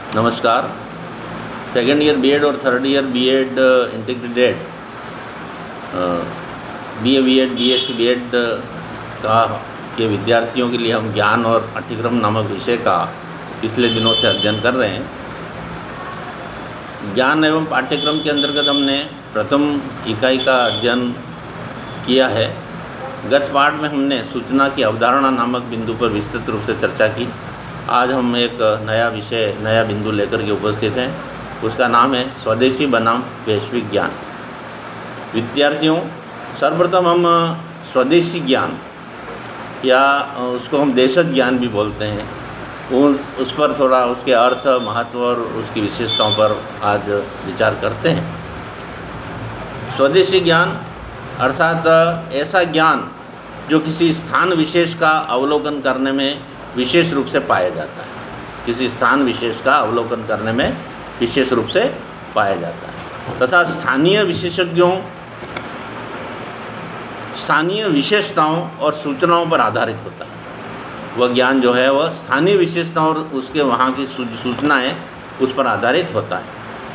नमस्कार। Second year BEd और third year BEd integrated BA BEd BSc BEd का के विद्यार्थियों के लिए हम ज्ञान और पाठ्यक्रम नामक विषय का पिछले दिनों से अध्ययन कर रहे हैं। ज्ञान एवं पाठ्यक्रम के अंतर्गत हमने प्रथम इकाई का अध्ययन किया है। गत पाठ में हमने सूचना की अवधारणा नामक बिंदु पर विस्तृत रूप से चर्चा की। आज हम एक नया बिंदु लेकर के उपस्थित हैं। उसका नाम है स्वदेशी बनाम वैश्विक ज्ञान। विद्यार्थियों, सर्वप्रथम हम स्वदेशी ज्ञान या उसको हम देशज ज्ञान भी बोलते हैं, उस पर थोड़ा उसके अर्थ, महत्व और उसकी विशेषताओं पर आज विचार करते हैं। स्वदेशी ज्ञान अर्थात ऐसा ज्ञान जो किसी स्थान विशेष का अवलोकन करने में विशेष रूप से पाया जाता है। किसी स्थान विशेष का अवलोकन करने में विशेष रूप से पाया जाता है तथा स्थानीय विशेषज्ञों, स्थानीय विशेषताओं और सूचनाओं पर आधारित होता है। वह ज्ञान जो है वह स्थानीय विशेषताओं और उसके वहाँ की सूचनाएं उस पर आधारित होता है,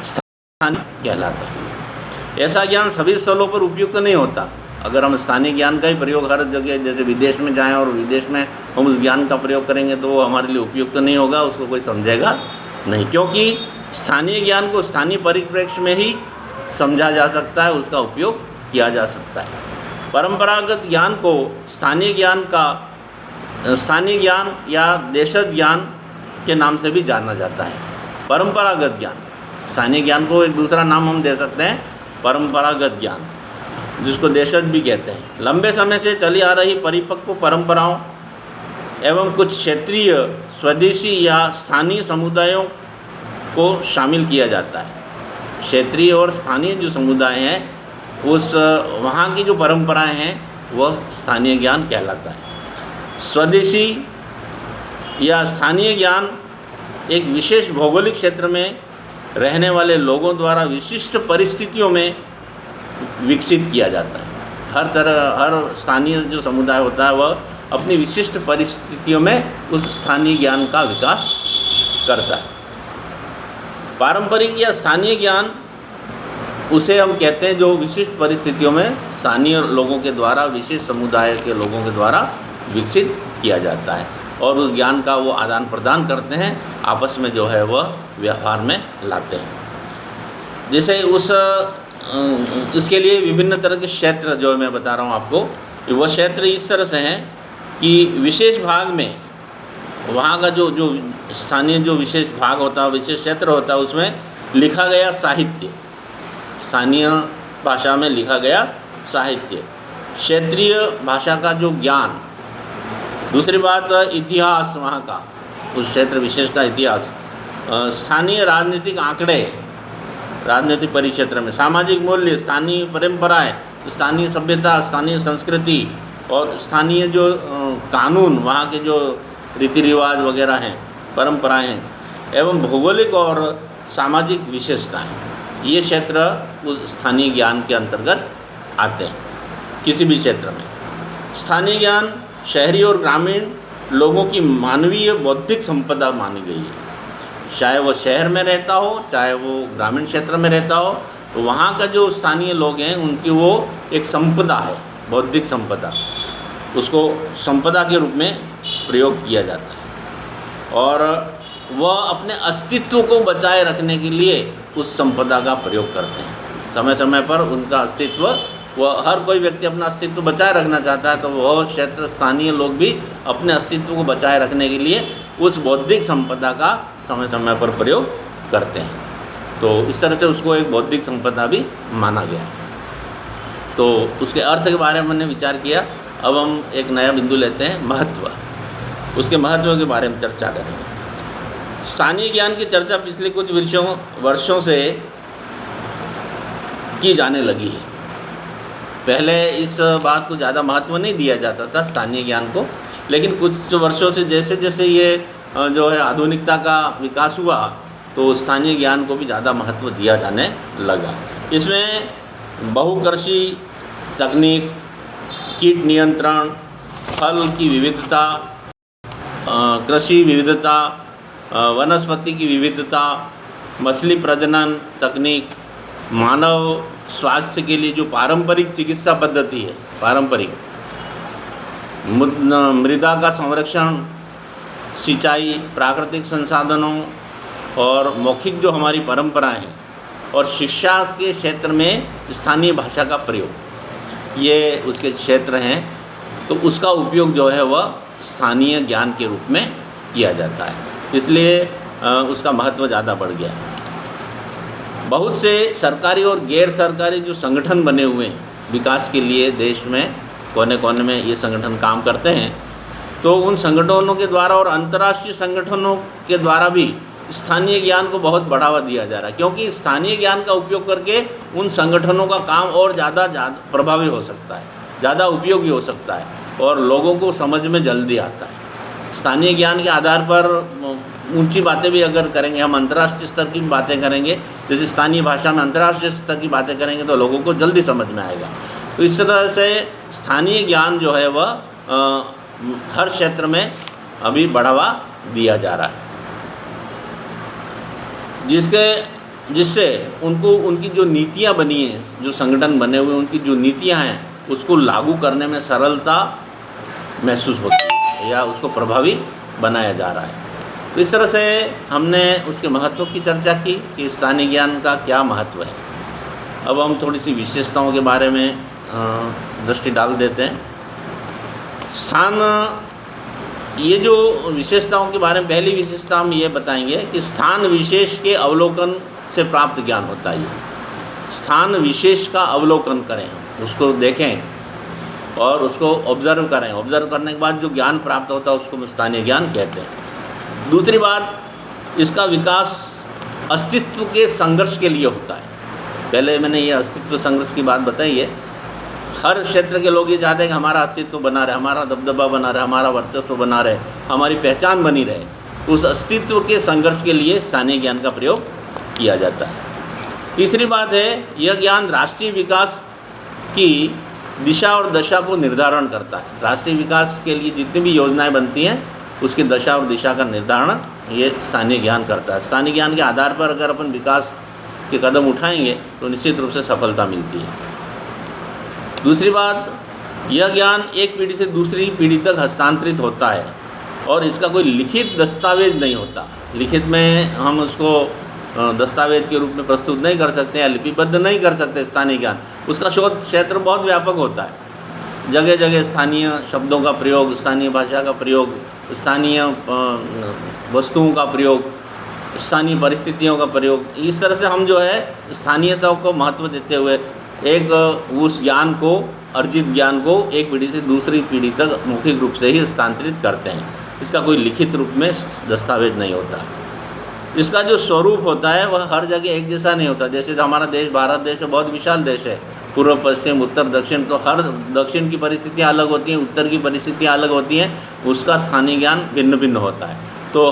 स्थानीय कहलाता है। ऐसा ज्ञान सभी स्थलों पर उपयुक्त नहीं होता। अगर हम स्थानीय ज्ञान का ही प्रयोग हर जगह, जैसे विदेश में जाएं और विदेश में हम उस ज्ञान का प्रयोग करेंगे तो वो हमारे लिए उपयुक्त नहीं होगा, उसको कोई समझेगा नहीं, क्योंकि स्थानीय ज्ञान को स्थानीय परिप्रेक्ष्य में ही समझा जा सकता है, उसका उपयोग किया जा सकता है। परंपरागत ज्ञान को स्थानीय ज्ञान या देशज ज्ञान के नाम से भी जाना जाता है। परंपरागत ज्ञान, स्थानीय ज्ञान को एक दूसरा नाम हम दे सकते हैं परंपरागत ज्ञान, जिसको देशज भी कहते हैं। लंबे समय से चली आ रही परिपक्व परंपराओं एवं कुछ क्षेत्रीय, स्वदेशी या स्थानीय समुदायों को शामिल किया जाता है। क्षेत्रीय और स्थानीय जो समुदाय हैं उस वहाँ की जो परंपराएं हैं वह स्थानीय ज्ञान कहलाता है। स्वदेशी या स्थानीय ज्ञान एक विशेष भौगोलिक क्षेत्र में रहने वाले लोगों द्वारा विशिष्ट परिस्थितियों में विकसित किया जाता है। हर स्थानीय जो समुदाय होता है वह अपनी विशिष्ट परिस्थितियों में उस स्थानीय ज्ञान का विकास करता है। पारंपरिक या स्थानीय ज्ञान उसे हम कहते हैं जो विशिष्ट परिस्थितियों में स्थानीय लोगों के द्वारा, विशेष समुदाय के लोगों के द्वारा विकसित किया जाता है और उस ज्ञान का वो आदान प्रदान करते हैं, आपस में जो है वह व्यवहार में लाते हैं। जैसे इसके लिए विभिन्न तरह के क्षेत्र जो मैं बता रहा हूँ आपको, वह क्षेत्र इस तरह से हैं कि विशेष भाग में वहाँ का जो स्थानीय जो विशेष भाग होता है, विशेष क्षेत्र होता है, उसमें लिखा गया साहित्य, स्थानीय भाषा में लिखा गया साहित्य, क्षेत्रीय भाषा का जो ज्ञान। दूसरी बात, इतिहास, वहाँ का उस क्षेत्र विशेष का इतिहास, स्थानीय राजनीतिक आंकड़े, राजनीतिक परिक्षेत्र में सामाजिक मूल्य, स्थानीय परंपराएं, स्थानीय सभ्यता, स्थानीय संस्कृति और स्थानीय जो कानून, वहाँ के जो रीति रिवाज वगैरह हैं, परंपराएं हैं, एवं भौगोलिक और सामाजिक विशेषताएं, ये क्षेत्र उस स्थानीय ज्ञान के अंतर्गत आते हैं। किसी भी क्षेत्र में स्थानीय ज्ञान शहरी और ग्रामीण लोगों की मानवीय बौद्धिक संपदा मानी गई है। चाहे वो शहर में रहता हो, चाहे वो ग्रामीण क्षेत्र में रहता हो, तो वहाँ का जो स्थानीय लोग हैं उनकी वो एक संपदा है, बौद्धिक संपदा, उसको संपदा के रूप में प्रयोग किया जाता है और वह अपने अस्तित्व को बचाए रखने के लिए उस संपदा का प्रयोग करते हैं। समय समय पर उनका अस्तित्व, वह हर कोई व्यक्ति अपना अस्तित्व बचाए रखना चाहता है, तो वह क्षेत्र स्थानीय लोग भी अपने अस्तित्व को बचाए रखने के लिए उस बौद्धिक संपदा का समय समय पर प्रयोग करते हैं। तो इस तरह से उसको एक बौद्धिक संपदा भी माना गया। तो उसके अर्थ के बारे में हमने विचार किया। अब हम एक नया बिंदु लेते हैं, महत्व। उसके महत्व के बारे में चर्चा करेंगे। स्थानीय ज्ञान की चर्चा पिछले कुछ वर्षों से की जाने लगी है। पहले इस बात को ज़्यादा महत्व नहीं दिया जाता था स्थानीय ज्ञान को, लेकिन कुछ वर्षों से जैसे जैसे ये जो है आधुनिकता का विकास हुआ तो स्थानीय ज्ञान को भी ज़्यादा महत्व दिया जाने लगा। इसमें बहुकृषि तकनीक, कीट नियंत्रण, फल की विविधता, कृषि विविधता वनस्पति की विविधता, मछली प्रजनन तकनीक, मानव स्वास्थ्य के लिए जो पारंपरिक चिकित्सा पद्धति है, पारंपरिक मृदा का संरक्षण, सिंचाई, प्राकृतिक संसाधनों और मौखिक जो हमारी परंपराएं हैं, और शिक्षा के क्षेत्र में स्थानीय भाषा का प्रयोग, ये उसके क्षेत्र हैं। तो उसका उपयोग जो है वह स्थानीय ज्ञान के रूप में किया जाता है, इसलिए उसका महत्व ज़्यादा बढ़ गया है। बहुत से सरकारी और गैर सरकारी जो संगठन बने हुए हैं विकास के लिए, देश में कोने कोने में ये संगठन काम करते हैं, तो उन संगठनों के द्वारा और अंतर्राष्ट्रीय संगठनों के द्वारा भी स्थानीय ज्ञान को बहुत बढ़ावा दिया जा रहा है, क्योंकि स्थानीय ज्ञान का उपयोग करके उन संगठनों का काम और ज़्यादा प्रभावी हो सकता है, ज़्यादा उपयोगी हो सकता है और लोगों को समझ में जल्दी आता है। स्थानीय ज्ञान के आधार पर ऊंची बातें भी अगर करेंगे, हम अंतर्राष्ट्रीय स्तर की बातें करेंगे, जैसे स्थानीय भाषा में अंतर्राष्ट्रीय स्तर की बातें करेंगे तो लोगों को जल्दी समझ में आएगा। तो इस तरह से स्थानीय ज्ञान जो है वह हर क्षेत्र में अभी बढ़ावा दिया जा रहा है, जिससे उनकी जो नीतियाँ बनी हैं, जो संगठन बने हुए उनकी जो नीतियाँ हैं, उसको लागू करने में सरलता महसूस होती है या उसको प्रभावी बनाया जा रहा है। तो इस तरह से हमने उसके महत्व की चर्चा की कि स्थानीय ज्ञान का क्या महत्व है। अब हम थोड़ी सी विशेषताओं के बारे में दृष्टि डाल देते हैं। ये जो विशेषताओं के बारे में पहली विशेषता हम ये बताएंगे कि स्थान विशेष के अवलोकन से प्राप्त ज्ञान होता है। स्थान विशेष का अवलोकन करें, उसको देखें और उसको ऑब्जर्व करें। ऑब्जर्व करने के बाद जो ज्ञान प्राप्त होता है उसको हम स्थानीय ज्ञान कहते हैं। दूसरी बात, इसका विकास अस्तित्व के संघर्ष के लिए होता है। पहले मैंने ये अस्तित्व संघर्ष की बात बताई है। हर क्षेत्र के लोग ये चाहते हैं कि हमारा अस्तित्व बना रहे, हमारा दबदबा बना रहे, हमारा वर्चस्व बना रहे, हमारी पहचान बनी रहे। उस अस्तित्व के संघर्ष के लिए स्थानीय ज्ञान का प्रयोग किया जाता है। तीसरी बात है, यह ज्ञान राष्ट्रीय विकास की दिशा और दशा को निर्धारण करता है। राष्ट्रीय विकास के लिए जितनी भी योजनाएं बनती हैं उसकी दशा और दिशा का निर्धारण ये स्थानीय ज्ञान करता है। स्थानीय ज्ञान के आधार पर अगर अपन विकास के कदम उठाएंगे तो निश्चित रूप से सफलता मिलती है। दूसरी बात, यह ज्ञान एक पीढ़ी से दूसरी पीढ़ी तक हस्तांतरित होता है और इसका कोई लिखित दस्तावेज नहीं होता। लिखित में हम उसको दस्तावेज के रूप में प्रस्तुत नहीं कर सकते या लिपिबद्ध नहीं कर सकते। स्थानीय ज्ञान, उसका शोध क्षेत्र बहुत व्यापक होता है। जगह जगह स्थानीय शब्दों का प्रयोग, स्थानीय भाषा का प्रयोग, स्थानीय वस्तुओं का प्रयोग, स्थानीय परिस्थितियों का प्रयोग, इस तरह से हम जो है स्थानीयता को महत्व देते हुए एक उस ज्ञान को, अर्जित ज्ञान को एक पीढ़ी से दूसरी पीढ़ी तक मौखिक रूप से ही हस्तांतरित करते हैं। इसका कोई लिखित रूप में दस्तावेज नहीं होता। इसका जो स्वरूप होता है वह हर जगह एक जैसा नहीं होता। जैसे हमारा देश, भारत देश बहुत विशाल देश है, पूर्व पश्चिम उत्तर दक्षिण, तो हर दक्षिण की परिस्थितियाँ अलग होती हैं, उत्तर की परिस्थितियाँ अलग होती हैं, उसका स्थानीय ज्ञान भिन्न भिन्न होता है। तो